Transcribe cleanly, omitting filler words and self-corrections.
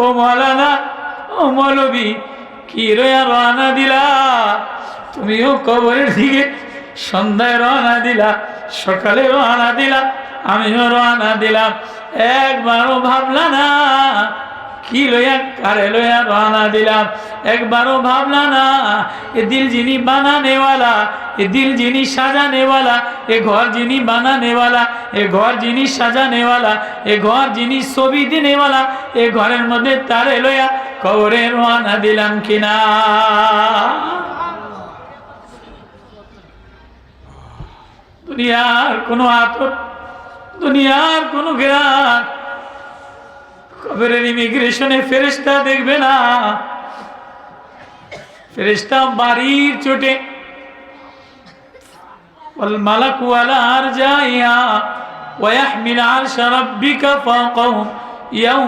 ও মৌলানা, ও মৌলবী, কি রয়া রওনা দিলা? তুমিও কবরের দিকে সন্ধ্যায় রওনা দিলা, সকালে রওনা দিলা, আমিও রওনা দিলাম। একবারও ভাবলা না কি লইয়া কারে লইয়া রওনা দিলাম? একবারও ভাবলা না এ দিল যিনি বানানেওয়ালা, এ দিল যিনি সাজানেওয়ালা, এ ঘর যিনি বানানেওয়ালা, এ ঘর যিনি সাজানেওয়ালা, এ ঘর যিনি ছবি দিনেওয়ালা, এ ঘরের মধ্যে তারে লইয়া কবরে রওনা দিলাম কিনা? দুনিয়ার কোনো আতর, দুনিয়ার কোনো জ্ঞান কবরের ইমিগ্রেশনে ফেরেশতা দেখবে না। ফেরেশতা বাড়ির চোটে ওয়াল মালাকু আলা আরজাইহা ওয়া ইয়াহমিল আরশা রাব্বিকা ফাওকাহুম